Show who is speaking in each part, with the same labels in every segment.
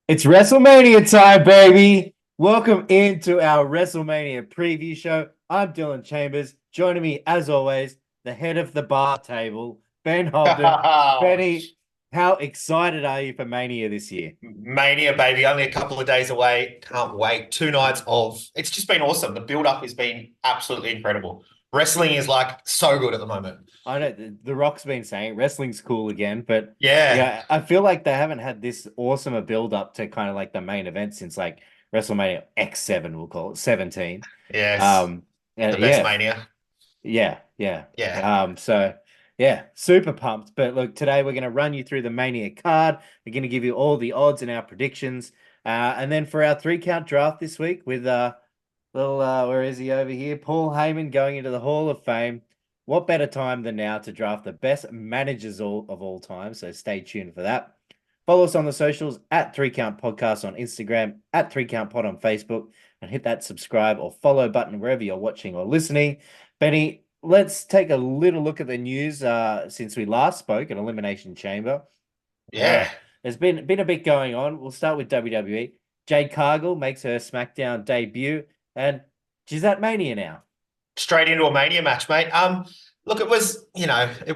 Speaker 1: It's WrestleMania time, baby. Welcome into our WrestleMania preview show. I'm Dylan Chambers. Joining me, as always, the head of the bar table, Ben Hobden. Benny, how excited are you for Mania this year?
Speaker 2: Mania, baby, only a couple of days away. Can't wait. 2 nights of it's just been awesome. The build-up has been absolutely incredible. Wrestling is like so good at the moment.
Speaker 1: I know the Rock's been saying wrestling's cool again, but
Speaker 2: Yeah.
Speaker 1: yeah, I feel like they haven't had this awesome a build up to kind of like the main event since like WrestleMania X7, we'll call it 17.
Speaker 2: Yes.
Speaker 1: Um,
Speaker 2: The
Speaker 1: and
Speaker 2: best
Speaker 1: yeah,
Speaker 2: Mania.
Speaker 1: Yeah, yeah.
Speaker 2: Yeah.
Speaker 1: So yeah, super pumped. But look, today we're going to run you through the Mania card. We're going to give you all the odds and our predictions. And then for our 3 count draft this week with little where is he over here? Paul Heyman going into the Hall of Fame. What better time than now to draft the best managers of all time? So stay tuned for that. Follow us on the socials at 3 Count Podcast on Instagram, at 3 Count Pod on Facebook, and hit that subscribe or follow button wherever you're watching or listening. Benny, let's take a little look at the news since we last spoke at Elimination Chamber. Uh,
Speaker 2: Yeah.
Speaker 1: there's been a bit going on. We'll start with WWE. Jade Cargill makes her SmackDown debut, and she's at Mania now.
Speaker 2: Straight into a Mania match, mate. Look, it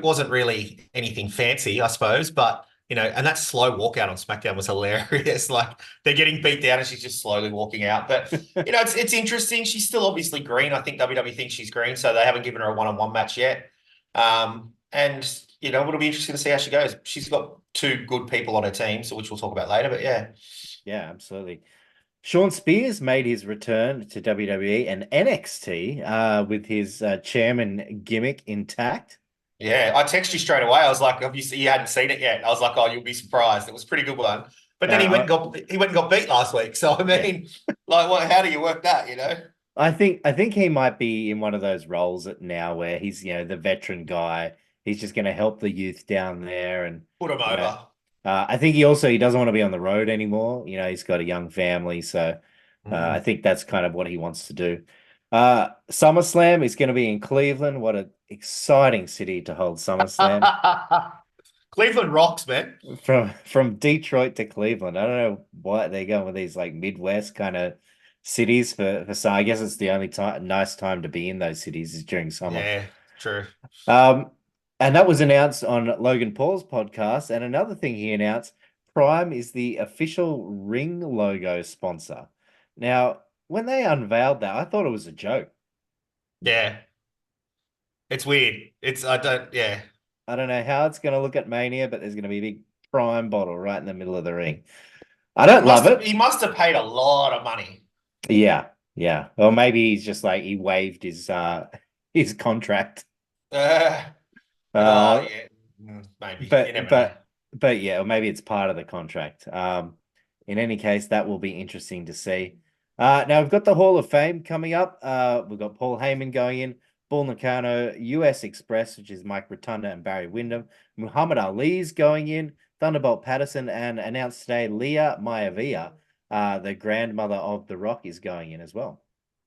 Speaker 2: wasn't really anything fancy, I suppose, but and that slow walkout on SmackDown was hilarious. Like they're getting beat down and she's just slowly walking out. But it's interesting. She's still obviously green. I think WWE thinks she's green, so they haven't given her a one-on-one match yet. And it'll be interesting to see how she goes. She's got two good people on her team, so which we'll talk about later. But yeah.
Speaker 1: Yeah, absolutely. Sean Spears made his return to WWE and NXT with his chairman gimmick intact.
Speaker 2: Yeah, I texted you straight away. I was like, obviously you hadn't seen it yet. I was like, oh, you'll be surprised. It was a pretty good one. But then he went and got beat last week. So I
Speaker 1: Yeah.
Speaker 2: mean, like, what? How do you work that?
Speaker 1: I think he might be in one of those roles now where he's, the veteran guy. He's just going to help the youth down there, and
Speaker 2: Put him
Speaker 1: you know,
Speaker 2: over.
Speaker 1: I think he doesn't want to be on the road anymore. He's got a young family, so I
Speaker 2: Mm.
Speaker 1: think that's kind of what he wants to do. SummerSlam is going to be in Cleveland. What an exciting city to hold SummerSlam.
Speaker 2: Cleveland rocks, man.
Speaker 1: From Detroit to Cleveland. I don't know why they're going with these like Midwest kind of cities for some. I guess it's the only nice time to be in those cities is during summer.
Speaker 2: Yeah, true.
Speaker 1: Um, and that was announced on Logan Paul's podcast. And another thing he announced, Prime is the official ring logo sponsor. Now, when they unveiled that, I thought it was a joke.
Speaker 2: Yeah, it's weird. I don't. Yeah,
Speaker 1: I don't know how it's going to look at Mania, but there's going to be a big Prime bottle right in the middle of the ring. I don't love it.
Speaker 2: he must have paid a lot of money.
Speaker 1: Yeah, yeah. Or maybe he's just like he waived his contract.
Speaker 2: Uh, but
Speaker 1: Uh
Speaker 2: yeah, maybe you
Speaker 1: but
Speaker 2: never know.
Speaker 1: but but yeah, or maybe it's part of the contract. In any case, that will be interesting to see. Now we've got the Hall of Fame coming up. We've got Paul Heyman going in, Bull Nakano, US Express, which is Mike Rotunda and Barry Windham. Muhammad Ali's going in, Thunderbolt Patterson, and announced today Leah Maivia, the grandmother of The Rock, is going in as well.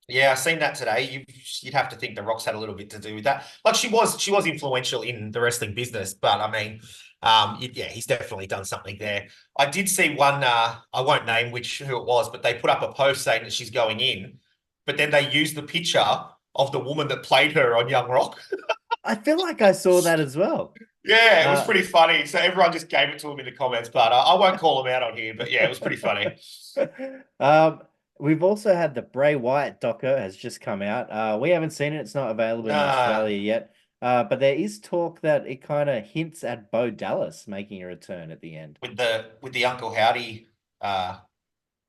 Speaker 2: Yeah, I seen that today. You'd have to think the Rock's had a little bit to do with that. Like she was influential in the wrestling business, but I mean, yeah, he's definitely done something there. I did see one. I won't name who it was, but they put up a post saying that she's going in, but then they used the picture of the woman that played her on Young Rock.
Speaker 1: I feel like I saw that as well.
Speaker 2: Yeah, it was
Speaker 1: Uh,
Speaker 2: pretty funny. So everyone just gave it to him in the comments, but I won't call him out on here. But yeah, it was pretty funny.
Speaker 1: um, we've also had the Bray Wyatt doco has just come out. We haven't seen it. It's not available in
Speaker 2: Nah,
Speaker 1: Australia yet. But there is talk that it kind of hints at Bo Dallas making a return at the end.
Speaker 2: with the Uncle Howdy uh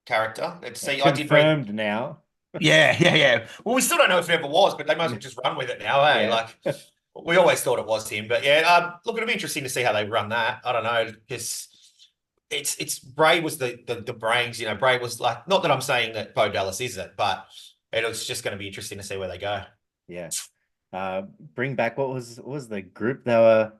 Speaker 2: character. Let's see. I did read.
Speaker 1: Confirmed now.
Speaker 2: Yeah, yeah, yeah. Well, we still don't know if it ever was, but they might as well just run with it now, eh?
Speaker 1: Yeah.
Speaker 2: Like we always thought it was him, but yeah. Look, it'll be interesting to see how they run that. I don't know because it's Bray was the brains. Bray was like not that I'm saying that Bo Dallas is it, but it's just going to be interesting to see where they go.
Speaker 1: Yeah. Bring back what was the group they were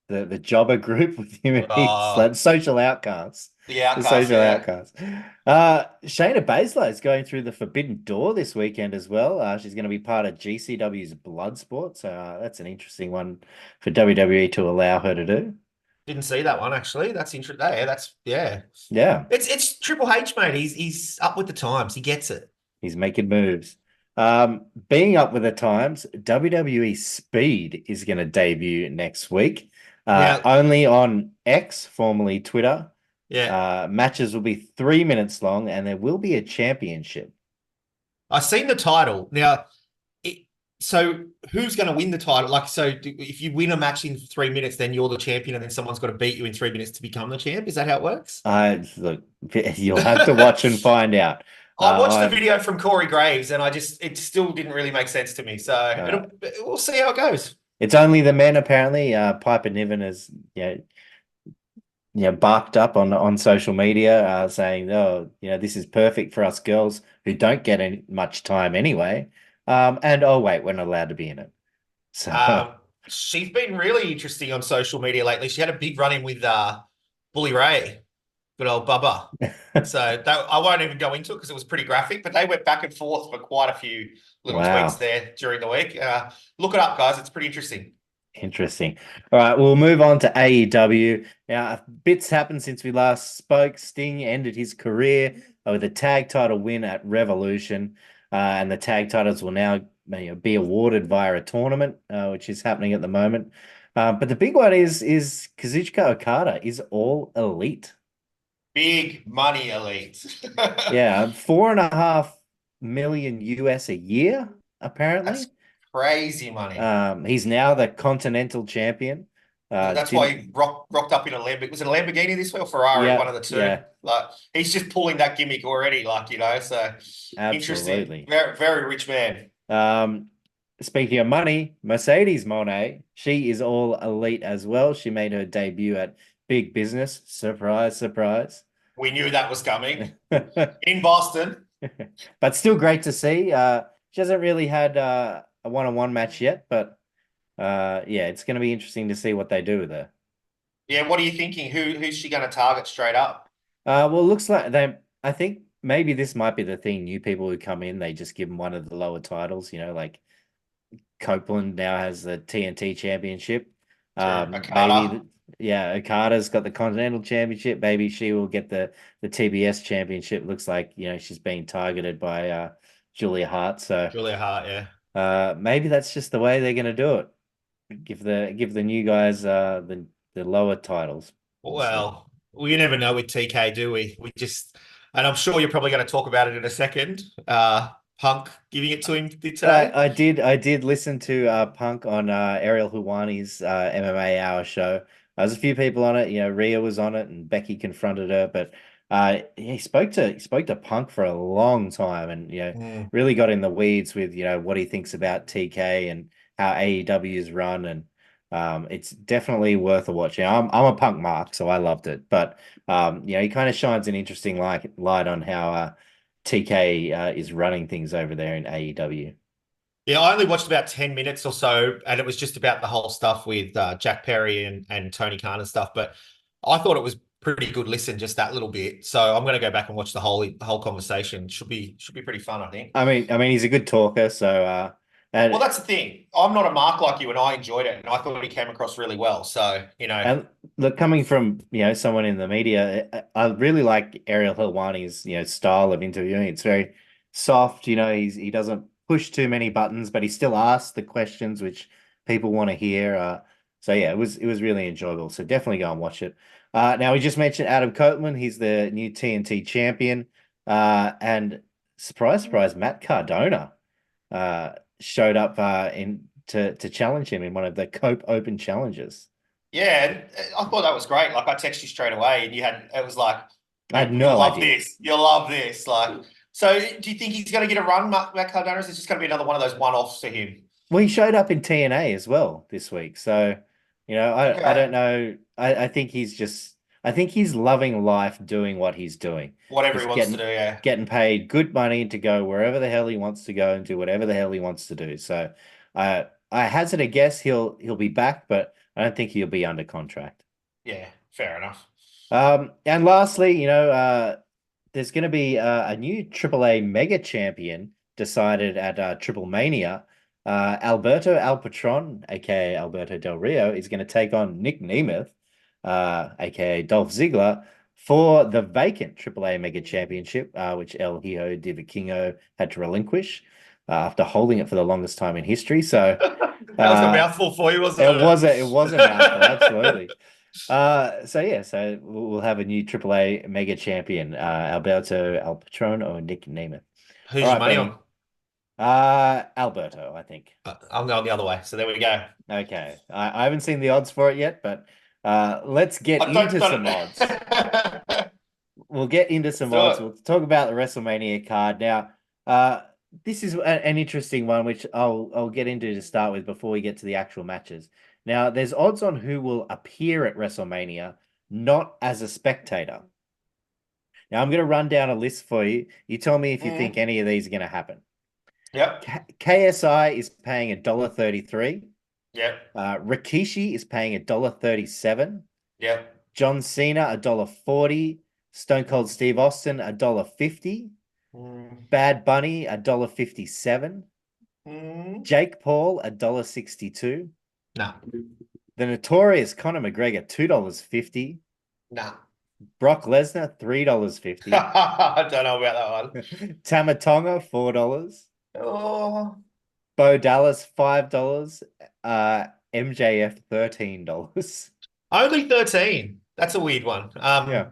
Speaker 1: the jobber group with him and his
Speaker 2: Uh,
Speaker 1: like social outcasts.
Speaker 2: the
Speaker 1: The
Speaker 2: outcast,
Speaker 1: social
Speaker 2: yeah,
Speaker 1: outcasts. Shayna Baszler is going through the Forbidden Door this weekend as well. She's going to be part of GCW's Bloodsport, so that's an interesting one for WWE to allow her to do.
Speaker 2: Didn't see that one actually. That's interesting. Yeah, that's yeah.
Speaker 1: Yeah,
Speaker 2: It's Triple H, mate. He's up with the times. He gets it.
Speaker 1: he's making moves. Being up with the times, WWE Speed is going to debut next week.
Speaker 2: Now,
Speaker 1: Only on X, formerly Twitter.
Speaker 2: yeah,
Speaker 1: Matches will be 3 minutes long, and there will be a championship.
Speaker 2: I seen the title. Now, it, so who's going to win the title? Like, so if you win a match in 3 minutes, then you're the champion, and then someone's got to beat you in 3 minutes to become the champ. Is that how it works?
Speaker 1: Look, you'll have to watch and find out.
Speaker 2: I watched the
Speaker 1: I
Speaker 2: video from Corey Graves, and it still didn't really make sense to me. So
Speaker 1: uh,
Speaker 2: we'll see how it goes.
Speaker 1: it's only the men apparently. Piper Niven has barked up on social media, saying, "Oh, this is perfect for us girls who don't get any much time anyway." And oh wait, we're not allowed to be in it. So
Speaker 2: Um, she's been really interesting on social media lately. She had a big run in with Bully Ray, good old Bubba. So I won't even go into it because it was pretty graphic, but they went back and forth for quite a few little tweets
Speaker 1: wow.
Speaker 2: there during the week. Look it up, guys. It's pretty interesting.
Speaker 1: Interesting. All right, we'll move on to AEW. Now, bits happened since we last spoke. Sting ended his career with a tag title win at Revolution, and the tag titles will now be awarded via a tournament, which is happening at the moment. But the big one is Kazuchika Okada is all elite.
Speaker 2: Big money elite.
Speaker 1: Yeah, 4.5 million US a year, apparently.
Speaker 2: That's crazy money.
Speaker 1: He's now the Continental Champion.
Speaker 2: That's why
Speaker 1: Didn't
Speaker 2: he rocked up in a Lamborghini. Was it a Lamborghini this week or Ferrari? One
Speaker 1: Yeah,
Speaker 2: of the two.
Speaker 1: yeah,
Speaker 2: Like he's just pulling that gimmick already. So interesting.
Speaker 1: absolutely.
Speaker 2: Very, very rich man.
Speaker 1: Um, Speaking of money, Mercedes Moné, she is all elite as well. She made her debut at Big Business. Surprise, surprise.
Speaker 2: We knew that was coming in Boston.
Speaker 1: But still great to see. She hasn't really had a one-on-one match yet, but yeah, it's going to be interesting to see what they do with her.
Speaker 2: Yeah, what are you thinking? Who's she going to target straight up?
Speaker 1: Well, it looks like I think maybe this might be the thing. New people who come in, they just give them one of the lower titles, like Copeland now has the TNT Championship.
Speaker 2: True.
Speaker 1: Maybe,
Speaker 2: Okada.
Speaker 1: yeah, Okada's got the Continental Championship. Maybe she will get the TBS Championship. Looks like she's being targeted by Julia Hart. So
Speaker 2: Julia Hart, yeah.
Speaker 1: maybe that's just the way they're going to do it. Give the new guys the lower titles. We'll see.
Speaker 2: Well, we never know with TK, do we? We just, and I'm sure you're probably going to talk about it in a second. Punk giving it to him today.
Speaker 1: I did listen to Punk on Ariel Huwani's MMA Hour show. There's a few people on it. Rhea was on it, and Becky confronted her. But he spoke to Punk for a long time, and
Speaker 2: Mm.
Speaker 1: really got in the weeds with what he thinks about TK and how AEW is run, and it's definitely worth a watch. I'm a Punk mark, so I loved it. But he kind of shines an interesting light on how TK is running things over there in AEW.
Speaker 2: Yeah, I only watched about 10 minutes or so, and it was just about the whole stuff with Jack Perry and Tony Khan and stuff. But I thought it was pretty good listen, just that little bit. So I'm going to go back and watch the whole conversation. Should be pretty fun, I think.
Speaker 1: I mean, he's a good talker, so
Speaker 2: Well,
Speaker 1: and
Speaker 2: that's the thing. I'm not a mark like you, and I enjoyed it, and I thought he came across really well. So,
Speaker 1: and look, coming from someone in the media, I really like Ariel Helwani's style of interviewing. It's very soft. He doesn't push too many buttons, but he still asks the questions which people want to hear. So yeah, it was really enjoyable. So definitely go and watch it. Now we just mentioned Adam Copeland. He's the new TNT champion. And surprise, surprise, Matt Cardona showed up to challenge him in one of the Cope Open challenges.
Speaker 2: yeah, and I thought that was great. Like I texted you straight away, and it was like,
Speaker 1: I had
Speaker 2: you'll
Speaker 1: no
Speaker 2: love
Speaker 1: idea.
Speaker 2: this. You'll love this. Like, so do you think he's going to get a run, Matt Cardona? Or is it just going to be another one of those one-offs for him?
Speaker 1: Well, he showed up in TNA as well this week. So, I
Speaker 2: Okay.
Speaker 1: don't know. I think he's loving life doing what he's doing.
Speaker 2: Whatever he
Speaker 1: He's
Speaker 2: wants to
Speaker 1: getting
Speaker 2: do, yeah.
Speaker 1: getting paid good money to go wherever the hell he wants to go and do whatever the hell he wants to do. So, I hazard a guess he'll be back, but I don't think he'll be under contract.
Speaker 2: Yeah, fair enough.
Speaker 1: And lastly, there's going to be a new AAA Mega Champion decided at Triple Mania. Alberto Alpatron, aka Alberto Del Rio, is going to take on Nick Nemeth. aka Dolph Ziggler, for the vacant AAA Mega Championship, which El Hijo de Vikingo had to relinquish after holding it for the longest time in history. So
Speaker 2: That was a
Speaker 1: uh,
Speaker 2: mouthful for you, wasn't
Speaker 1: it was a mouthful,
Speaker 2: it?
Speaker 1: absolutely. So yeah, so we'll have a new AAA Mega Champion, Alberto El Patron or Nick Nemeth. All
Speaker 2: Who's your
Speaker 1: right,
Speaker 2: money on?
Speaker 1: Benny. Alberto, I think.
Speaker 2: I'm going the other way. So there we go.
Speaker 1: Okay. I haven't seen the odds for it yet, but let's get
Speaker 2: I don't,
Speaker 1: into some odds.
Speaker 2: don't
Speaker 1: We'll get into
Speaker 2: Let's
Speaker 1: some
Speaker 2: do
Speaker 1: odds.
Speaker 2: it.
Speaker 1: We'll talk about the WrestleMania card. Now, uh, this is an interesting one, which I'll get into to start with before we get to the actual matches. Now, there's odds on who will appear at WrestleMania, not as a spectator. Now, I'm going to run down a list for you. You tell me if you think
Speaker 2: Mm.
Speaker 1: any of these are going to happen.
Speaker 2: Yep.
Speaker 1: KSI is paying $1.33.
Speaker 2: Yep.
Speaker 1: Rikishi is paying $1.37.
Speaker 2: Yep.
Speaker 1: John Cena $1.40. Stone Cold Steve Austin $1.50.
Speaker 2: Mm.
Speaker 1: Bad Bunny $1.57.
Speaker 2: Mm.
Speaker 1: Jake Paul $1.62.
Speaker 2: No.
Speaker 1: The Notorious Conor McGregor $2.50.
Speaker 2: No.
Speaker 1: Brock Lesnar $3.50.
Speaker 2: I don't know about that
Speaker 1: Tamatonga $4.
Speaker 2: one. Oh,
Speaker 1: Bo Dallas $5. MJF $13.
Speaker 2: only 13. That's a weird one.
Speaker 1: Yeah.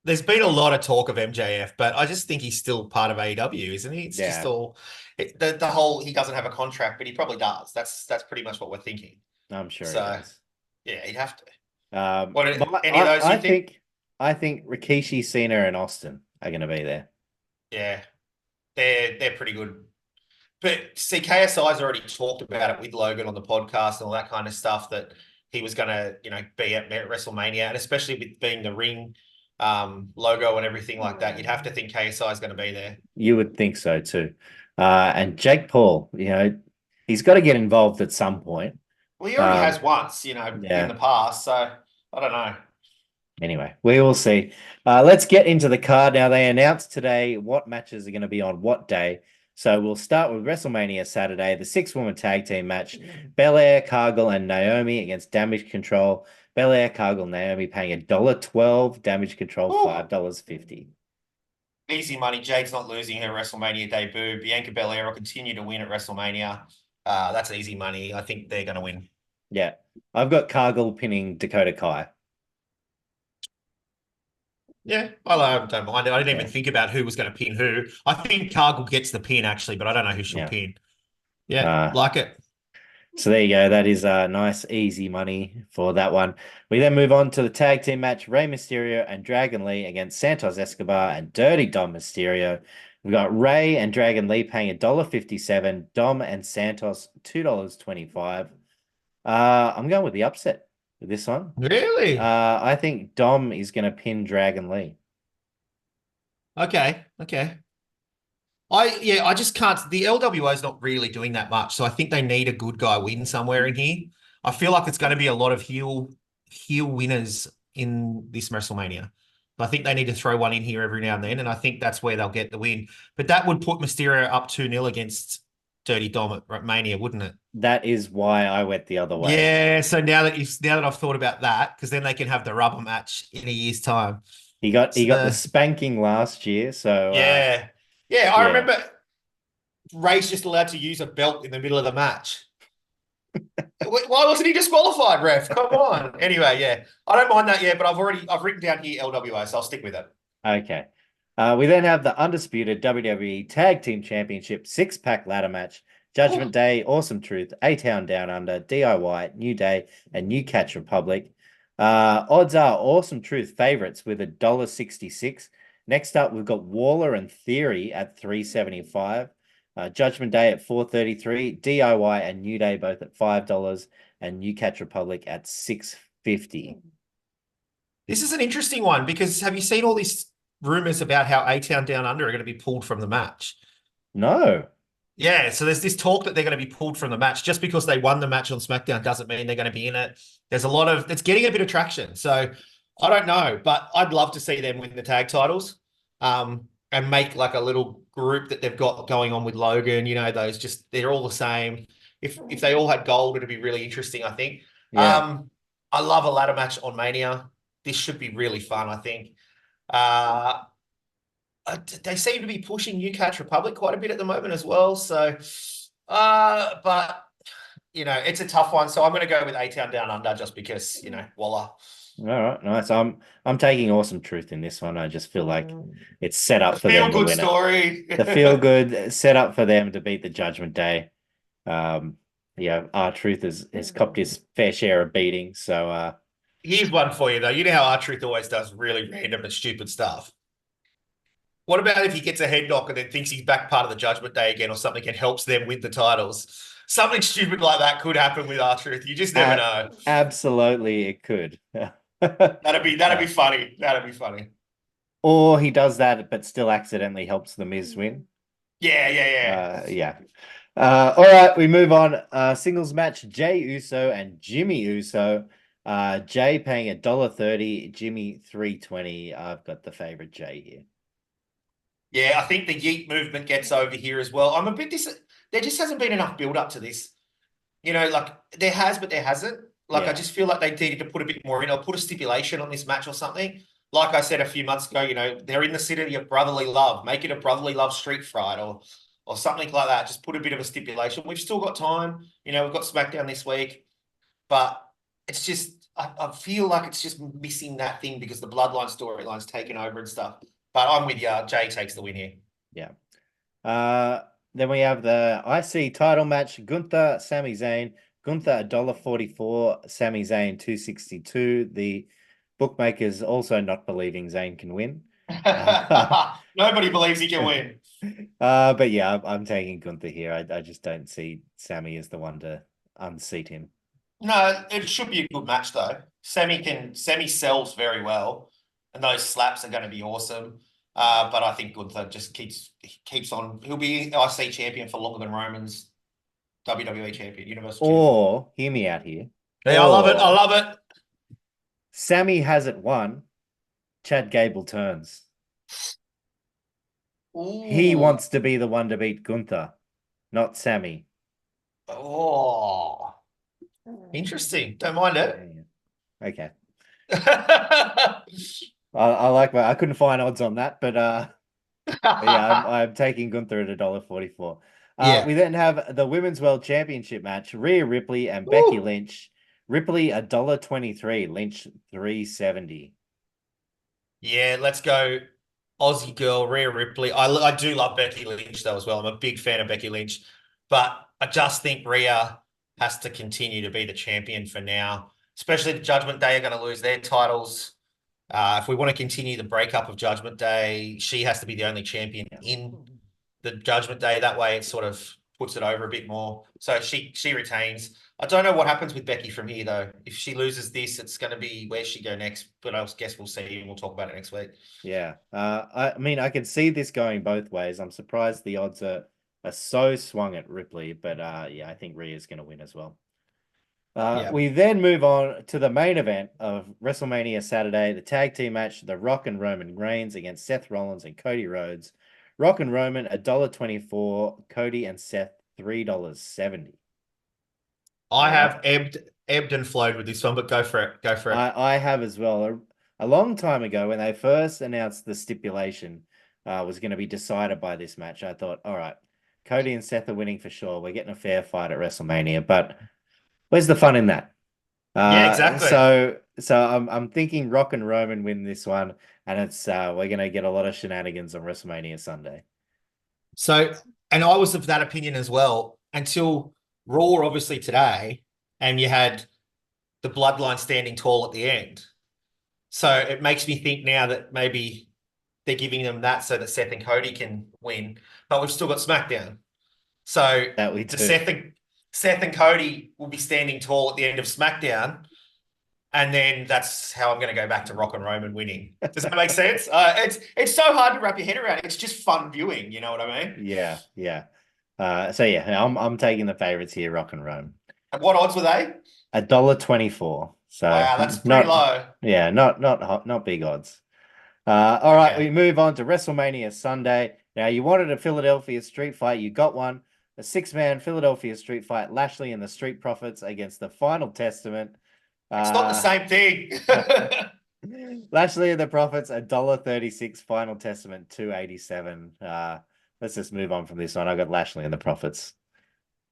Speaker 2: There's been a lot of talk of MJF, but I just think he's still part of AEW, isn't he? It's just
Speaker 1: Yeah,
Speaker 2: all the whole he doesn't have a contract, but he probably does. That's pretty much what we're thinking.
Speaker 1: I'm sure he
Speaker 2: So
Speaker 1: does.
Speaker 2: yeah, he'd have to.
Speaker 1: But
Speaker 2: Any of those
Speaker 1: I
Speaker 2: you think?
Speaker 1: think Rikishi, Cena, and Austin are going to be there.
Speaker 2: Yeah, they're pretty good. But see, KSI's already talked about it with Logan on the podcast and all that kind of stuff that he was going to, be at WrestleMania, and especially with being the ring logo and everything like that, you'd have to think KSI is going to be there.
Speaker 1: You would think so too. And Jake Paul, he's got to get involved at some point.
Speaker 2: Well, he already has
Speaker 1: Um,
Speaker 2: once, in
Speaker 1: yeah.
Speaker 2: the past. So I don't know.
Speaker 1: Anyway, we will see. Let's get into the card now. They announced today what matches are going to be on what day. So we'll start with WrestleMania Saturday, the six-woman tag team match: Belair, Cargill, and Naomi against Damage Control. Belair, Cargill, Naomi paying $1.12, Damage Control
Speaker 2: Ooh,
Speaker 1: $5.50.
Speaker 2: easy money. Jade's not losing her WrestleMania debut. Bianca Belair will continue to win at WrestleMania. That's easy money. I think they're going to win.
Speaker 1: Yeah, I've got Cargill pinning Dakota Kai.
Speaker 2: Yeah, I don't mind it. I didn't
Speaker 1: Yeah,
Speaker 2: even think about who was going to pin who. I think Cargill gets the pin actually, but I don't know who she'll
Speaker 1: yeah.
Speaker 2: pin. Yeah,
Speaker 1: Uh,
Speaker 2: like it.
Speaker 1: so there you go. That is nice, easy money for that one. We then move on to the tag team match: Rey Mysterio and Dragon Lee against Santos Escobar and Dirty Dom Mysterio. We've got Rey and Dragon Lee paying $1.57, Dom and Santos $2.25. I'm going with the upset with this one.
Speaker 2: Really?
Speaker 1: I think Dom is going to pin Dragon Lee.
Speaker 2: Okay. Okay. I just can't. The LWO is not really doing that much, so I think they need a good guy win somewhere in here. I feel like it's going to be a lot of heel winners in this WrestleMania. I think they need to throw one in here every now and then, and I think that's where they'll get the win. But that would put Mysterio up 2-0 against Dirty Dom at Mania, wouldn't it?
Speaker 1: That is why I went the other way.
Speaker 2: Yeah. So now that I've thought about that, because then they can have the rubber match in a year's time.
Speaker 1: He got the
Speaker 2: So
Speaker 1: spanking last year, so
Speaker 2: yeah, yeah. I
Speaker 1: yeah.
Speaker 2: remember Ray's just allowed to use a belt in the middle of the match. Why wasn't he disqualified, ref? Come on. Anyway, yeah, I don't mind that. Yeah, but I've written down here LWO, so I'll stick with it.
Speaker 1: Okay. We then have the undisputed WWE Tag Team Championship six-pack ladder match. Judgment Day, Awesome Truth, A-Town Down Under, DIY, New Day, and New Catch Republic. Odds are Awesome Truth favorites with $1.66. Next up, we've got Waller and Theory at $3.75. Judgment Day at $4.33. DIY and New Day both at $5, and New Catch Republic at $6.50.
Speaker 2: This is an interesting one because have you seen all these rumors about how A-Town Down Under are going to be pulled from the match?
Speaker 1: No.
Speaker 2: Yeah, so there's this talk that they're going to be pulled from the match. Just because they won the match on SmackDown doesn't mean they're going to be in it. There's a lot of it's getting a bit of traction. So I don't know, but I'd love to see them win the tag titles, and make like a little group that they've got going on with Logan. Those just they're all the same. If they all had gold, it'd be really interesting, I think.
Speaker 1: Yeah.
Speaker 2: I love a ladder match on Mania. This should be really fun, I think. Uh, they seem to be pushing New Catch Republic quite a bit at the moment as well. So, but it's a tough one. So I'm going to go with A-Town Down Under just because, voila.
Speaker 1: All right, nice. I'm taking Awesome Truth in this one. I just feel like it's set
Speaker 2: A
Speaker 1: up for them to
Speaker 2: feel-good
Speaker 1: win it.
Speaker 2: story.
Speaker 1: The feel good set up for them to beat the Judgment Day. Um, yeah, R-Truth has copped his fair share of beating. So
Speaker 2: Here's one for you, though. You know how R-Truth always does really random and stupid stuff. What about if he gets a head knock and then thinks he's back part of the Judgment Day again or something and helps them win the titles? Something stupid like that could happen with R-Truth. You just never know.
Speaker 1: absolutely it could.
Speaker 2: That'd be funny. That'd be funny.
Speaker 1: Or he does that, but still accidentally helps the Miz win.
Speaker 2: Yeah, yeah, yeah.
Speaker 1: Yeah. All right, we move on. Singles match: Jay Uso and Jimmy Uso. Jay paying $1.30, Jimmy $3.20. I've got the favorite Jay here.
Speaker 2: Yeah, I think the Yeet movement gets over here as well. I'm a bit there just hasn't been enough build up to this. Like there has, but there hasn't. Like I
Speaker 1: Yeah.
Speaker 2: just feel like they needed to put a bit more in or put a stipulation on this match or something. Like I said a few months ago, they're in the city of brotherly love. Make it a brotherly love street fight or something like that. Just put a bit of a stipulation. We've still got time. We've got SmackDown this week, but it's just I feel like it's just missing that thing because the Bloodline storyline's taken over and stuff. But I'm with you. Jay takes the win here.
Speaker 1: Yeah. Then we have the IC title match: Gunther, Sami Zayn. Gunther $1.44, Sami Zayn $2.62. The bookmakers also not believing Zayn can win.
Speaker 2: Nobody believes he can win.
Speaker 1: But yeah, I'm taking Gunther here. I just don't see Sammy as the one to unseat him.
Speaker 2: No, it should be a good match though. Semi sells very well, and those slaps are going to be awesome. But I think Gunther just keeps on. He'll be IC champion for longer than Roman's WWE champion, Universal champion.
Speaker 1: Or hear me out here.
Speaker 2: Yeah, I love it. I love it.
Speaker 1: Sammy has it won. Chad Gable turns. He
Speaker 2: Ooh.
Speaker 1: wants to be the one to beat Gunther, not Sammy.
Speaker 2: Oh, interesting. Don't mind it.
Speaker 1: Yeah. Okay. I like I couldn't find odds on that, but yeah, I'm taking Gunther at $1.44.
Speaker 2: Yeah.
Speaker 1: We then have the Women's World Championship match: Rhea Ripley and Becky
Speaker 2: Ooh.
Speaker 1: Lynch. Ripley $1.23, Lynch $3.70.
Speaker 2: Yeah, let's go. Aussie girl, Rhea Ripley. I do love Becky Lynch though as well. I'm a big fan of Becky Lynch, but I just think Rhea has to continue to be the champion for now. Especially the Judgment Day are going to lose their titles. If we want to continue the breakup of Judgment Day, she has to be the only champion in the Judgment Day. That way, it sort of puts it over a bit more. So she retains. I don't know what happens with Becky from here though. If she loses this, it's going to be where she go next. But I guess we'll see, and we'll talk about it next week.
Speaker 1: Yeah. I mean, I can see this going both ways. I'm surprised the odds are so swung at Ripley, but yeah, I think Rhea's going to win as well.
Speaker 2: Yeah.
Speaker 1: We then move on to the main event of WrestleMania Saturday, the tag team match: The Rock and Roman Reigns against Seth Rollins and Cody Rhodes. Rock and Roman $1.24, Cody and Seth $3.70.
Speaker 2: I have ebbed and flowed with this one, but go for it. Go for it.
Speaker 1: I have as well. A long time ago, when they first announced the stipulation was going to be decided by this match, I thought, all right, Cody and Seth are winning for sure. We're getting a fair fight at WrestleMania, but where's the fun in that?
Speaker 2: Yeah, exactly.
Speaker 1: So I'm thinking Rock and Roman win this one, and it's we're gonna get a lot of shenanigans on WrestleMania Sunday.
Speaker 2: So, and I was of that opinion as well until Raw, obviously today, and you had the Bloodline standing tall at the end. So it makes me think now that maybe they're giving them that so that Seth and Cody can win, but we've still got SmackDown. So
Speaker 1: That we
Speaker 2: the
Speaker 1: do.
Speaker 2: Seth and Cody will be standing tall at the end of SmackDown. And then that's how I'm going to go back to Rock and Roman winning. Does that make sense? It's so hard to wrap your head around. It's just fun viewing. You know what I mean?
Speaker 1: Yeah, yeah. So yeah, I'm taking the favorites here, Rock and Roman.
Speaker 2: And what odds were they?
Speaker 1: $1.24. So
Speaker 2: Wow, that's pretty low.
Speaker 1: Yeah, not big odds. All right,
Speaker 2: Okay.
Speaker 1: we move on to WrestleMania Sunday. Now, you wanted a Philadelphia street fight, you got one. A six-man Philadelphia street fight: Lashley and the Street Profits against the Final Testament.
Speaker 2: It's not the
Speaker 1: Uh,
Speaker 2: same thing.
Speaker 1: Lashley and the Profits, $1.36, Final Testament, 287. Let's just move on from this one. I got Lashley and the Profits.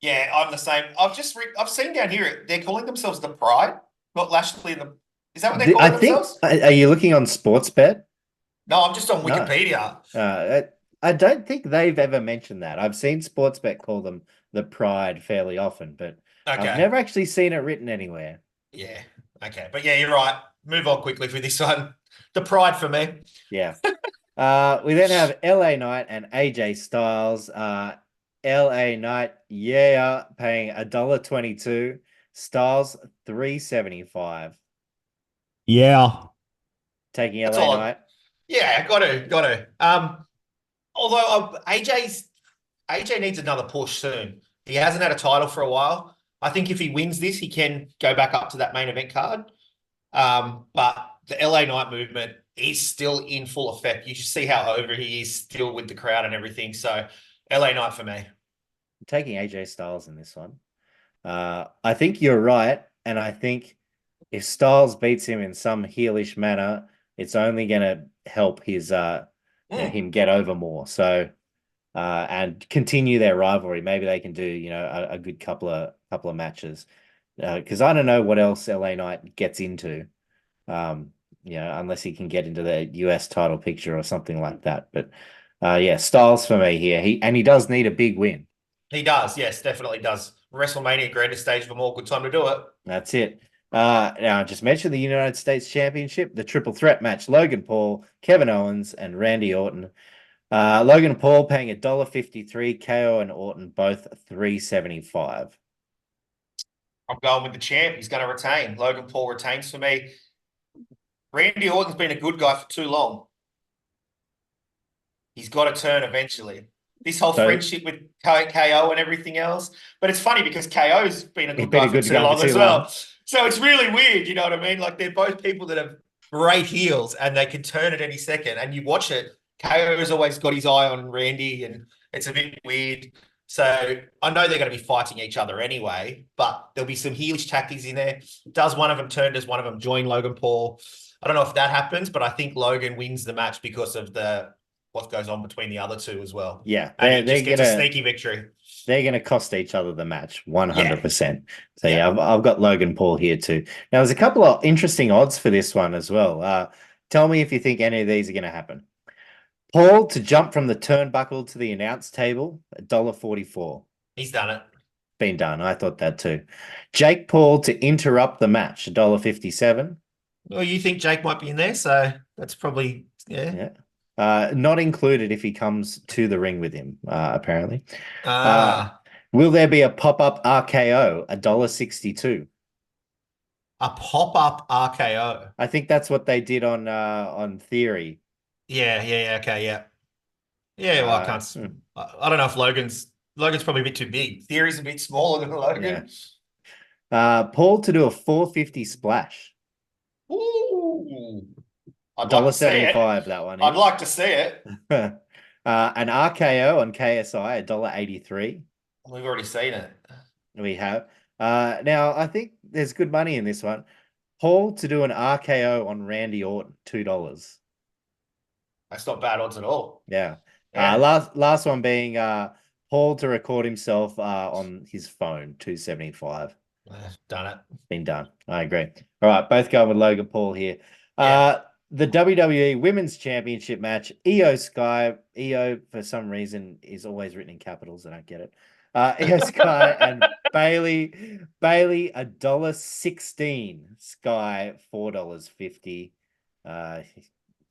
Speaker 2: Yeah, I'm the same. I've seen down here they're calling themselves the Pride, not Lashley and the. Is that what they're
Speaker 1: I
Speaker 2: calling
Speaker 1: think,
Speaker 2: themselves?
Speaker 1: are you looking on Sportsbet?
Speaker 2: No, I'm just on
Speaker 1: No.
Speaker 2: Wikipedia.
Speaker 1: I don't think they've ever mentioned that. I've seen Sportsbet call them the Pride fairly often, but I've
Speaker 2: Okay.
Speaker 1: never actually seen it written anywhere.
Speaker 2: Yeah. Okay. But yeah, you're right. Move on quickly for this one. The Pride for me.
Speaker 1: Yeah. We then have LA Knight and AJ Styles. LA Knight, yeah, paying $1.22. Styles, 375.
Speaker 3: Yeah.
Speaker 1: Taking
Speaker 2: That's
Speaker 1: LA
Speaker 2: all.
Speaker 1: Knight.
Speaker 2: Yeah, got to. Although AJ needs another push soon. He hasn't had a title for a while. I think if he wins this, he can go back up to that main event card. But the LA Knight movement is still in full effect. You should see how over he is still with the crowd and everything. So LA Knight for me.
Speaker 1: Taking AJ Styles in this one. I think you're right, and I think if Styles beats him in some heelish manner, it's only going to help his
Speaker 2: Mm.
Speaker 1: him get over more. So and continue their rivalry. Maybe they can do a good couple of matches because I don't know what else LA Knight gets into. Unless he can get into the US title picture or something like that. But yeah, Styles for me here. He does need a big win.
Speaker 2: He does. Yes, definitely does. WrestleMania grandest stage for more. Good time to do it.
Speaker 1: That's it. Now, I just mentioned the United States Championship, the triple threat match: Logan Paul, Kevin Owens, and Randy Orton. Logan Paul paying $1.53, KO and Orton both 375.
Speaker 2: I'm going with the champ. He's going to retain. Logan Paul retains for me. Randy Orton's been a good guy for too long. He's got to turn eventually. This whole
Speaker 1: So
Speaker 2: friendship with KO and everything else. But it's funny because KO's been a
Speaker 1: he's
Speaker 2: good
Speaker 1: been
Speaker 2: guy
Speaker 1: a
Speaker 2: for
Speaker 1: good
Speaker 2: too
Speaker 1: guy for
Speaker 2: long
Speaker 1: too
Speaker 2: as
Speaker 1: long.
Speaker 2: well. So it's really weird, you know what I mean? Like they're both people that have great heels and they can turn at any second. And you watch it, KO's always got his eye on Randy and it's a bit weird. So I know they're going to be fighting each other anyway, but there'll be some heelish tactics in there. Does one of them turn? Does one of them join Logan Paul? I don't know if that happens, but I think Logan wins the match because of what goes on between the other two as well.
Speaker 1: Yeah,
Speaker 2: And he
Speaker 1: they're
Speaker 2: just gets a
Speaker 1: gonna
Speaker 2: sneaky victory.
Speaker 1: they're gonna cost each other the match
Speaker 2: Yeah.
Speaker 1: 100%. So
Speaker 2: Yeah.
Speaker 1: yeah, I've got Logan Paul here too. Now there's a couple of interesting odds for this one as well. Tell me if you think any of these are going to happen. Paul to jump from the turnbuckle to the announce table, $1.44.
Speaker 2: He's done it.
Speaker 1: Been done. I thought that too. Jake Paul to interrupt the match, $1.57.
Speaker 2: Well, you think Jake might be in there, so that's probably yeah.
Speaker 1: Yeah. Not included if he comes to the ring with him, apparently.
Speaker 2: Ah,
Speaker 1: Will there be a pop-up RKO, $1.62?
Speaker 2: a pop-up RKO.
Speaker 1: I think that's what they did on Theory.
Speaker 2: Yeah, okay, yeah. Yeah, well, I can't. I don't know if Logan's probably a bit too big. Theory's a bit smaller than Logan.
Speaker 1: Paul to do a 450 splash.
Speaker 2: Ooh, I'd like to see it.
Speaker 1: $1.75 that one
Speaker 2: I'd
Speaker 1: is.
Speaker 2: like to see it.
Speaker 1: An RKO on KSI, $1.83.
Speaker 2: We've already seen it.
Speaker 1: We have. Now, I think there's good money in this one. Paul to do an RKO on Randy Orton, $2.
Speaker 2: That's not bad odds at all.
Speaker 1: Yeah.
Speaker 2: Yeah.
Speaker 1: Last one being Paul to record himself on his phone, 275.
Speaker 2: Done it.
Speaker 1: Been done. I agree. All right, both going with Logan Paul here.
Speaker 2: Yeah.
Speaker 1: The WWE Women's Championship match, Io Sky. Io, for some reason, is always written in capitals. I don't get it. Io Sky and Bailey. Bailey, $1.16. Sky, $4.50.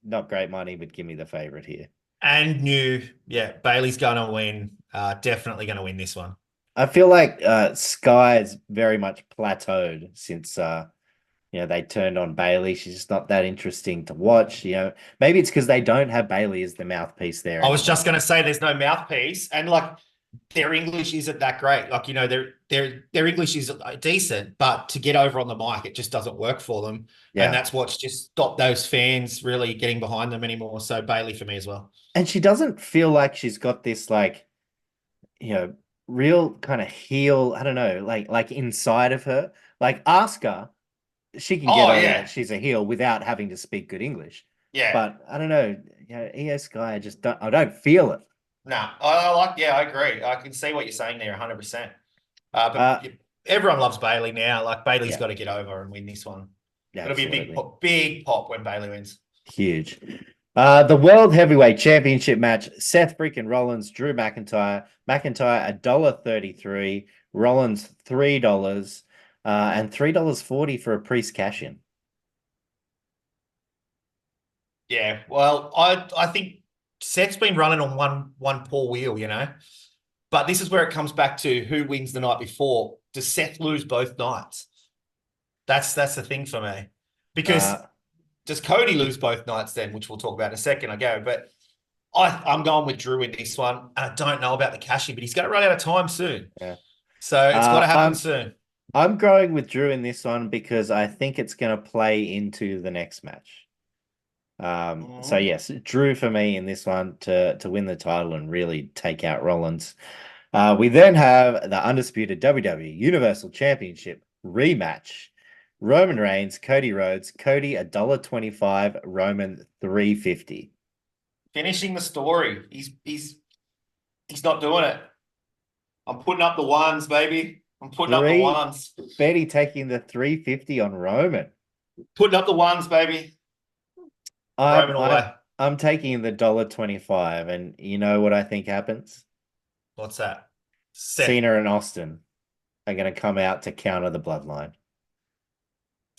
Speaker 1: Not great money, but give me the favorite here.
Speaker 2: And Bailey's going to win. Definitely going to win this one.
Speaker 1: I feel like Sky is very much plateaued since they turned on Bailey. She's just not that interesting to watch. Maybe it's because they don't have Bailey as the mouthpiece there.
Speaker 2: I was just going to say there's no mouthpiece, and like their English isn't that great. Like their English is decent, but to get over on the mic, it just doesn't work for them.
Speaker 1: Yeah.
Speaker 2: And that's what's just stopped those fans really getting behind them anymore. So Bailey for me as well.
Speaker 1: And she doesn't feel like she's got this real kind of heel. I don't know, like inside of her. Like Asuka she can get
Speaker 2: Oh,
Speaker 1: over
Speaker 2: yeah.
Speaker 1: that she's a heel without having to speak good English.
Speaker 2: Yeah.
Speaker 1: But I don't know, Io Sky, I don't feel it.
Speaker 2: No, I agree. I can see what you're saying there 100%.
Speaker 1: Uh,
Speaker 2: But everyone loves Bailey now. Like, Bailey's
Speaker 1: yeah,
Speaker 2: got to get over and win this one. It'll be a
Speaker 1: absolutely.
Speaker 2: big pop when Bailey wins.
Speaker 1: Huge. The World Heavyweight Championship match, Seth freaking Rollins, Drew McIntyre. McIntyre $1.33, Rollins $3, and $3.40 for a Priest cash-in.
Speaker 2: Yeah, well, I think Seth's been running on one poor wheel, But this is where it comes back to who wins the night before. Does Seth lose both nights? That's the thing for me. Because does Cody lose both nights then, which we'll talk about in a second, I go. But I'm going with Drew in this one. And I don't know about the cash-in, but he's going to run out of time soon.
Speaker 1: Yeah.
Speaker 2: So it's got to happen soon.
Speaker 1: I'm going with Drew in this one because I think it's going to play into the next match. So yes, Drew for me in this one to win the title and really take out Rollins. We then have the undisputed WWE Universal Championship rematch. Roman Reigns, Cody Rhodes, Cody $1.25, Roman $3.50.
Speaker 2: Finishing the story. He's not doing it. I'm putting up the ones, baby. I'm putting up the ones.
Speaker 1: Betty taking the $3.50 on Roman.
Speaker 2: Putting up the ones, baby.
Speaker 1: I'm taking the $1.25, and you know what I think happens?
Speaker 2: What's that?
Speaker 1: Cena and Austin are going to come out to counter the bloodline.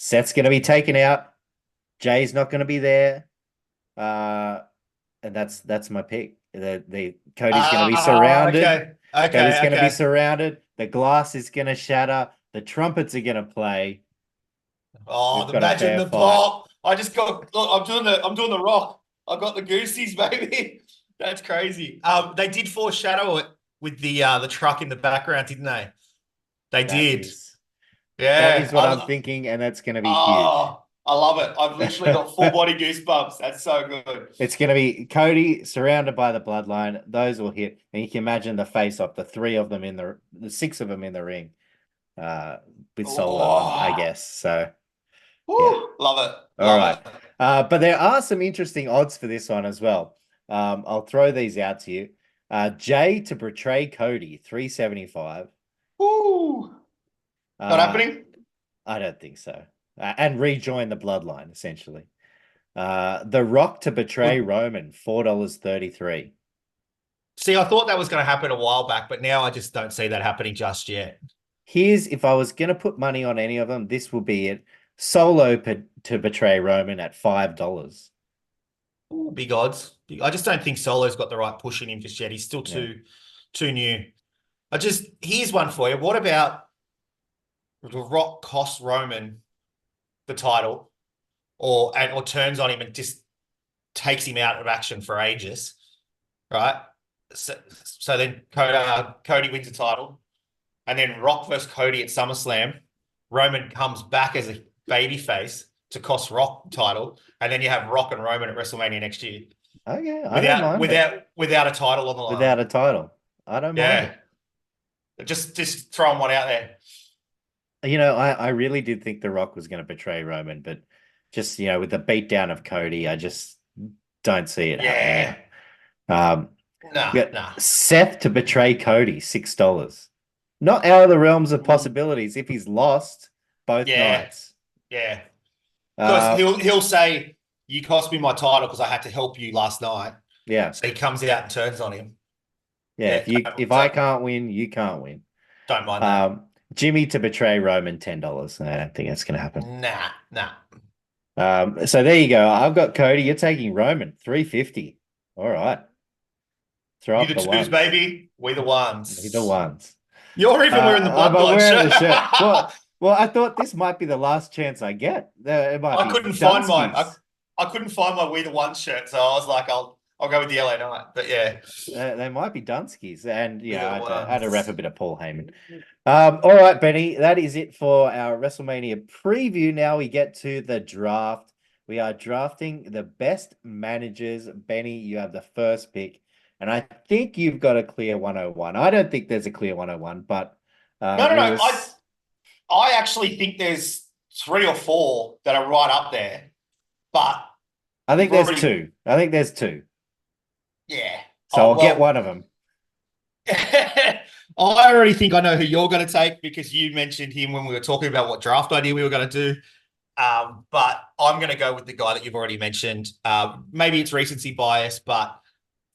Speaker 1: Seth's going to be taken out. Jay's not going to be there. And that's my pick. The Cody's going to be surrounded.
Speaker 2: Okay.
Speaker 1: Cody's going to be surrounded. The glass is going to shatter. The trumpets are going to play.
Speaker 2: Oh, imagine the pop. I just got. Look, I'm doing the rock. I got the goosies, baby. That's crazy. They did foreshadow it with the truck in the background, didn't they? They did.
Speaker 1: That is what I'm thinking, and that's going to be huge.
Speaker 2: I love it. I've literally got full body goosebumps. That's so good.
Speaker 1: It's going to be Cody surrounded by the bloodline. Those will hit, and you can imagine the face off, the six of them in the ring, with Solo, I guess. So,
Speaker 2: yeah. Love it.
Speaker 1: All right. But there are some interesting odds for this one as well. I'll throw these out to you. Jay to betray Cody, $3.75.
Speaker 2: Ooh. Not happening?
Speaker 1: I don't think so. And rejoin the bloodline, essentially. The Rock to betray Roman, $4.33.
Speaker 2: See, I thought that was going to happen a while back, but now I just don't see that happening just yet.
Speaker 1: If I was going to put money on any of them, this will be it. Solo to betray Roman at $5.
Speaker 2: Ooh, big odds. I just don't think Solo's got the right push in him just yet. He's still too new. Here's one for you. What about The Rock costs Roman the title or turns on him and just takes him out of action for ages, right? So then Cody wins the title, and then Rock versus Cody at SummerSlam. Roman comes back as a babyface to cost Rock title, and then you have Rock and Roman at WrestleMania next year.
Speaker 1: Okay, I don't mind
Speaker 2: without a title on the line.
Speaker 1: Without a title, I don't mind
Speaker 2: it. Just throwing one out there.
Speaker 1: I really did think The Rock was going to betray Roman, but just with the beatdown of Cody, I just don't see it happening.
Speaker 2: Nah.
Speaker 1: Seth to betray Cody, $6. Not out of the realms of possibilities if he's lost both nights.
Speaker 2: Yeah. Because he'll say, "You cost me my title because I had to help you last night."
Speaker 1: Yeah.
Speaker 2: So he comes out and turns on him.
Speaker 1: Yeah. If I can't win, you can't win.
Speaker 2: Don't mind that.
Speaker 1: Jimmy to betray Roman, $10. I don't think that's going to happen.
Speaker 2: Nah.
Speaker 1: So there you go. I've got Cody. You're taking Roman, $3.50. All right.
Speaker 2: Throw up the twos, ones. Baby. We the ones.
Speaker 1: We the ones.
Speaker 2: You're even wearing the bloodline
Speaker 1: shirt. The shirt. Well, I thought this might be the last chance I get.
Speaker 2: I couldn't find mine. I couldn't find my We the Ones shirt, so I was like, I'll go with the LA Knight. But yeah,
Speaker 1: they might be Dunskies, and I had to rep a bit of Paul Heyman. All right, Benny, that is it for our WrestleMania preview. Now we get to the draft. We are drafting the best managers. Benny, you have the first pick, and I think you've got a clear 101. I don't think there's a clear 101, but
Speaker 2: no. I actually think there's three or four that are right up there, but
Speaker 1: I think
Speaker 2: you've
Speaker 1: there's
Speaker 2: already,
Speaker 1: two. I think there's two.
Speaker 2: yeah.
Speaker 1: So
Speaker 2: Oh,
Speaker 1: I'll get
Speaker 2: well,
Speaker 1: one of them.
Speaker 2: I already think I know who you're going to take because you mentioned him when we were talking about what draft idea we were going to do. But I'm going to go with the guy that you've already mentioned. Maybe it's recency bias, but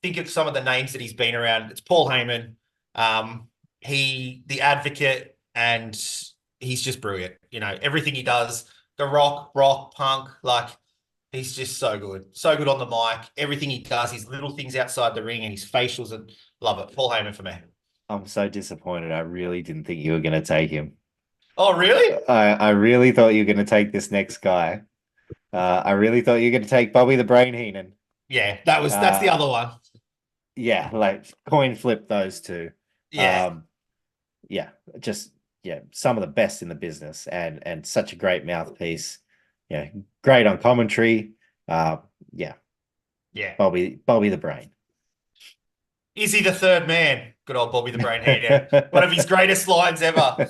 Speaker 2: think of some of the names that he's been around. It's Paul Heyman. The advocate, and he's just brilliant. You know, everything he does, the Rock, Punk, like he's just so good. So good on the mic. Everything he does, his little things outside the ring and his facials, and love it. Paul Heyman for me.
Speaker 1: I'm so disappointed. I really didn't think you were going to take him.
Speaker 2: Oh, really?
Speaker 1: I really thought you were going to take this next guy. I really thought you were going to take Bobby the Brain Heenan.
Speaker 2: Yeah, that's the other one.
Speaker 1: Yeah, like coin flip those two.
Speaker 2: Yeah.
Speaker 1: Yeah, just some of the best in the business and such a great mouthpiece. Yeah, great on commentary. Yeah,
Speaker 2: Yeah.
Speaker 1: Bobby the Brain.
Speaker 2: Is he the third man? Good old Bobby the Brain Hater. One of his greatest lines ever.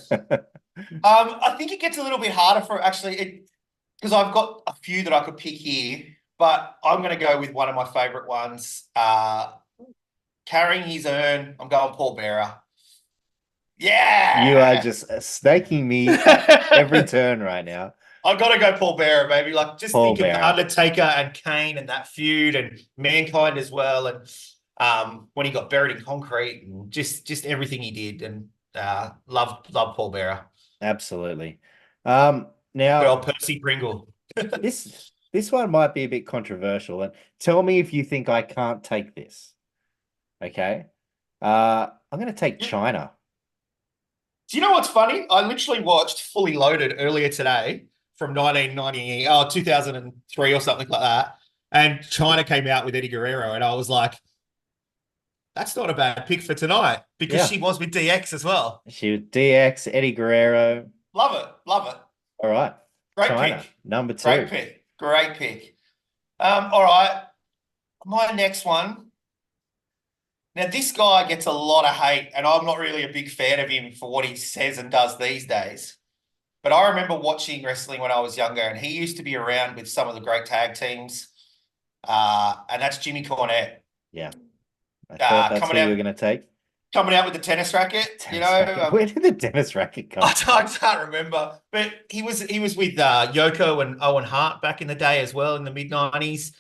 Speaker 2: I think it gets a little bit harder for actually because I've got a few that I could pick here, but I'm going to go with one of my favorite ones. Carrying his urn, I'm going Paul Bearer. Yeah.
Speaker 1: You are just snaking me at every turn right now.
Speaker 2: I've got to go Paul Bearer, baby. Like, just
Speaker 1: Paul
Speaker 2: think of
Speaker 1: Bearer.
Speaker 2: the Undertaker and Kane and that feud and Mankind as well. And when he got buried in concrete and just everything he did. And love Paul Bearer.
Speaker 1: Absolutely.
Speaker 2: Good
Speaker 1: Now
Speaker 2: old Percy Pringle.
Speaker 1: this one might be a bit controversial, and tell me if you think I can't take this. Okay. I'm going to take China.
Speaker 2: Do you know what's funny? I literally watched Fully Loaded earlier today from 2003 or something like that. And China came out with Eddie Guerrero. And I was like, that's not a bad pick for tonight because
Speaker 1: Yeah.
Speaker 2: she was with DX as well.
Speaker 1: She was DX, Eddie Guerrero.
Speaker 2: Love it. Love it.
Speaker 1: All right.
Speaker 2: Great
Speaker 1: China,
Speaker 2: pick.
Speaker 1: number 2.
Speaker 2: Great pick. Great pick. All right. My next one. Now, this guy gets a lot of hate, and I'm not really a big fan of him for what he says and does these days. But I remember watching wrestling when I was younger, and he used to be around with some of the great tag teams, and that's Jimmy Cornette.
Speaker 1: Yeah. I thought that's who you were going to take.
Speaker 2: Coming out with the tennis racket,
Speaker 1: Where did the tennis racket come from?
Speaker 2: I can't remember, but he was with Yoko and Owen Hart back in the day as well in the mid-90s,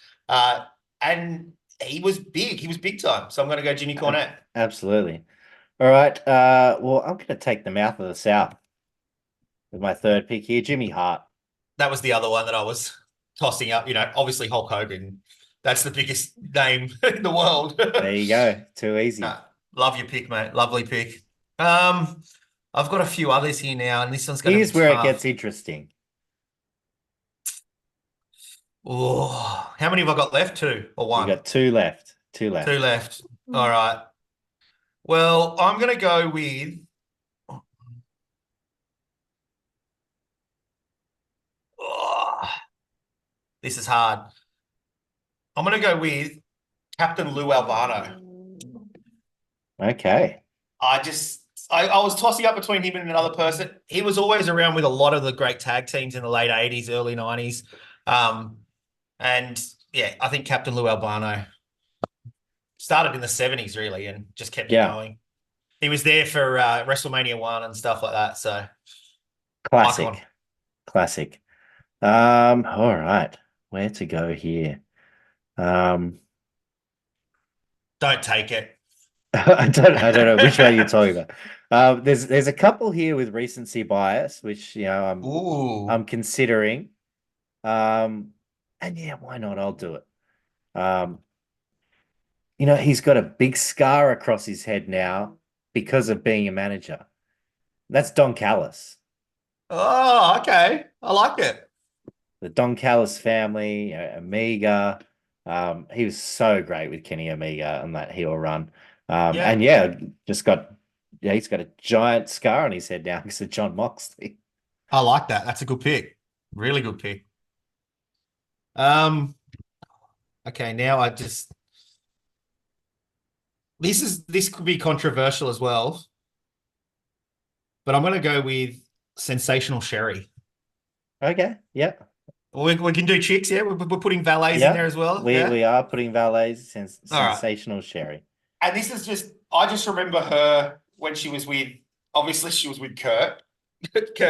Speaker 2: and he was big. He was big time. So I'm going to go Jimmy Cornette.
Speaker 1: Absolutely. All right. Well, I'm going to take the mouth of the South with my third pick here, Jimmy Hart.
Speaker 2: That was the other one that I was tossing up. You know, obviously Hulk Hogan. That's the biggest name in the world.
Speaker 1: There you go. Too easy.
Speaker 2: Love your pick, mate. Lovely pick. I've got a few others here now, and this one's going to be
Speaker 1: Here's where
Speaker 2: tough.
Speaker 1: it gets interesting.
Speaker 2: Oh, how many have I got left? 2 or 1?
Speaker 1: You got 2 left. 2 left.
Speaker 2: 2 left. All right. Well, I'm going to go with. Oh, this is hard. I'm going to go with Captain Lou Albano.
Speaker 1: Okay.
Speaker 2: I was tossing up between him and another person. He was always around with a lot of the great tag teams in the late 80s, early 90s. And yeah, I think Captain Lou Albano started in the 70s really and just kept it going. He was there for WrestleMania 1 and stuff like that. So
Speaker 1: classic.
Speaker 2: Icon.
Speaker 1: Classic. All right. Where to go here?
Speaker 2: Don't take it.
Speaker 1: I don't know which way you're talking about. There's a couple here with recency bias, which I'm considering. And yeah, why not? I'll do it. He's got a big scar across his head now because of being a manager. That's Don Callis.
Speaker 2: Oh, okay. I like it.
Speaker 1: The Don Callis family, Omega. He was so great with Kenny Omega and that heel run. And he's got a giant scar on his head now because of John Moxley.
Speaker 2: I like that. That's a good pick. Really good pick. Okay, now this could be controversial as well, but I'm going to go with Sensational Sherry.
Speaker 1: Okay. Yep.
Speaker 2: We can do chicks, yeah. We're putting valets in there as well.
Speaker 1: We
Speaker 2: Yeah.
Speaker 1: we are putting valets
Speaker 2: All right.
Speaker 1: sensational Sherry.
Speaker 2: And this is I just remember her when she was obviously she was with Kurt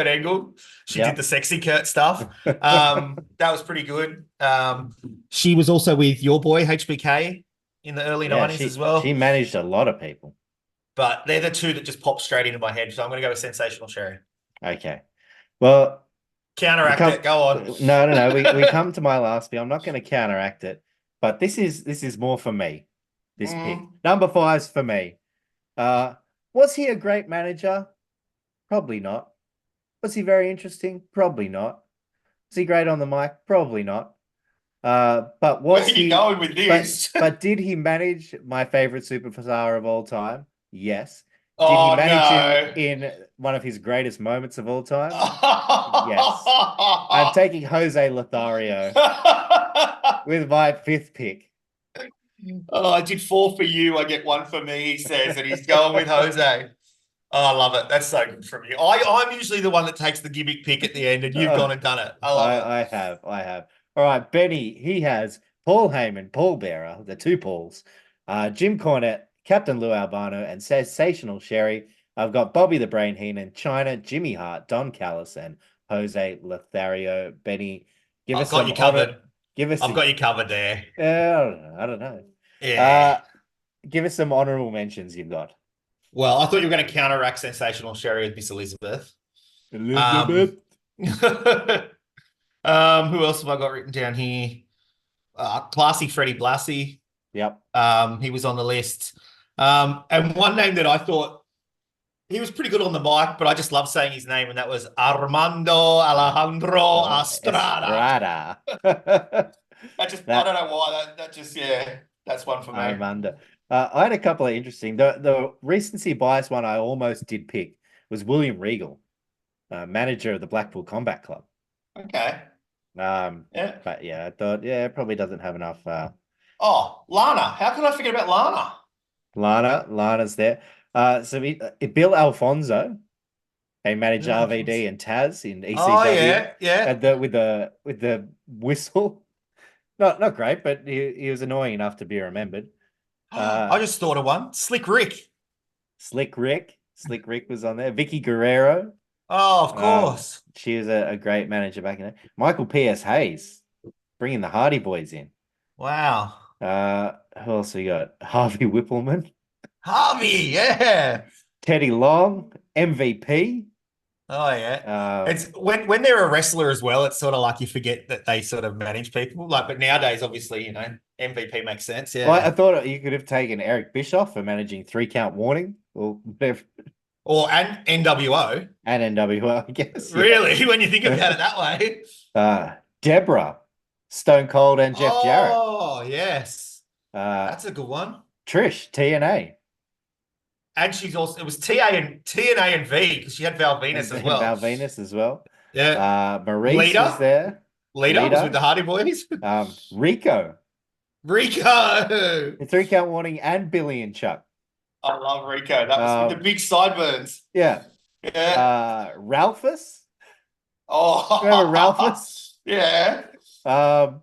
Speaker 2: Angle. She did the sexy Kurt stuff. That was pretty good. She was also with your boy HBK in the early 90s as well.
Speaker 1: She managed a lot of people.
Speaker 2: But they're the two that just pop straight into my head. So I'm going to go with Sensational Sherry.
Speaker 1: Okay. Well,
Speaker 2: counteract it. Go on.
Speaker 1: No. We come to my last pick. I'm not going to counteract it, but this is more for me. This pick. Number 5's for me. Was he a great manager? Probably not. Was he very interesting? Probably not. Was he great on the mic? Probably not. But was
Speaker 2: Where are you going with
Speaker 1: this? But did he manage my favorite superstar of all time? Yes. Did
Speaker 2: he
Speaker 1: manage him in one of his greatest moments of all time? Yes. I'm taking Jose Lothario with my 5th pick.
Speaker 2: Oh, I did 4 for you. I get 1 for me, he says, and he's going with Jose. Oh, I love it. That's so good from you. I'm usually the one that takes the gimmick pick at the end, and you've gone and done it. I love it.
Speaker 1: I have. All right, Benny, he has Paul Heyman, Paul Bearer, the 2 Pauls, Jim Cornette, Captain Lou Albano, and Sensational Sherry. I've got Bobby the Brain Heenan, China, Jimmy Hart, Don Callis, and Jose Lothario. Benny, give us
Speaker 2: got you covered.
Speaker 1: I've
Speaker 2: got you covered there.
Speaker 1: I don't know.
Speaker 2: Yeah.
Speaker 1: Give us some honorable mentions you've got.
Speaker 2: Well, I thought you were going to counteract Sensational Sherry with Miss Elizabeth. Who else have I got written down here? Classy Freddie Blassie.
Speaker 1: Yep.
Speaker 2: He was on the list. And one name that I thought he was pretty good on the mic, but I just love saying his name, and that was Armando Alejandro Estrada. I don't know why. That just, that's one for me.
Speaker 1: Armando. I had a couple of interesting. The recency bias one I almost did pick was William Regal, manager of the Blackpool Combat Club.
Speaker 2: Okay.
Speaker 1: But I thought, it probably doesn't have enough.
Speaker 2: Lana. How can I forget about Lana?
Speaker 1: Lana's there. So Bill Alfonso, he managed RVD and Taz in ECW.
Speaker 2: Oh yeah.
Speaker 1: With the whistle. Not great, but he was annoying enough to be remembered.
Speaker 2: I just thought of one. Slick Rick was on there. Vicky Guerrero. Oh, of course.
Speaker 1: She was a great manager back in there. Michael P.S. Hayes, bringing the Hardy Boys in.
Speaker 2: Wow.
Speaker 1: Who else we got? Harvey Whippleman.
Speaker 2: Harvey, yeah.
Speaker 1: Teddy Long, MVP.
Speaker 2: Oh yeah. It's when they're a wrestler as well, it's sort of like you forget that they sort of manage people. But nowadays, obviously, MVP makes sense. Yeah.
Speaker 1: Well, I thought you could have taken Eric Bischoff for managing 3 Count Warning or whatever.
Speaker 2: And NWO.
Speaker 1: And NWO, I guess.
Speaker 2: Really? When you think about it that
Speaker 1: way. Deborah, Stone Cold, and Jeff Jarrett.
Speaker 2: Oh, yes. That's a good one.
Speaker 1: Trish, TNA.
Speaker 2: And she's also, it was TNA and V, because she had Val Venus as well.
Speaker 1: Val Venus as well.
Speaker 2: Yeah.
Speaker 1: Maurice was there.
Speaker 2: Lita was with the Hardy Boys.
Speaker 1: Rico.
Speaker 2: The
Speaker 1: 3 Count Warning and Billy and Chuck.
Speaker 2: I love Rico. That was with the big sideburns.
Speaker 1: Yeah.
Speaker 2: Yeah.
Speaker 1: Ralphus.
Speaker 2: Oh.
Speaker 1: Remember Ralphus?
Speaker 2: Yeah.
Speaker 1: And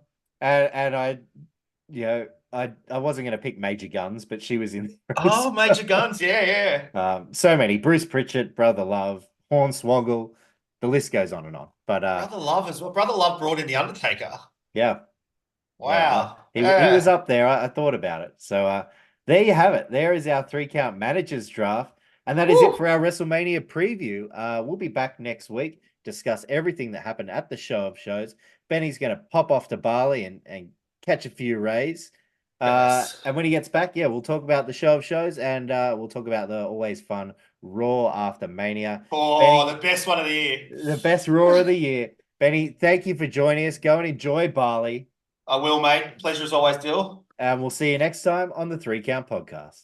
Speaker 1: I wasn't going to pick Major Guns, but she was in there.
Speaker 2: Oh, Major Guns. Yeah.
Speaker 1: So many. Bruce Pritchett, Brother Love, Hornswoggle. The list goes on and on. But
Speaker 2: Brother Love as well. Brother Love brought in The Undertaker.
Speaker 1: Yeah.
Speaker 2: Wow.
Speaker 1: He was up there. I thought about it. So there you have it. There is our 3 Count Managers draft. And that is it for our WrestleMania preview. We'll be back next week, discuss everything that happened at the show of shows. Benny's going to pop off to Bali and catch a few rays.
Speaker 2: Yes.
Speaker 1: And when he gets back, we'll talk about the show of shows, and we'll talk about the always fun Raw after Mania.
Speaker 2: Oh, Benny, the best one of the year.
Speaker 1: The best Raw of the year. Benny, thank you for joining us. Go and enjoy Bali.
Speaker 2: I will, mate. Pleasure as always, Dill.
Speaker 1: And we'll see you next time on the 3 Count Podcast.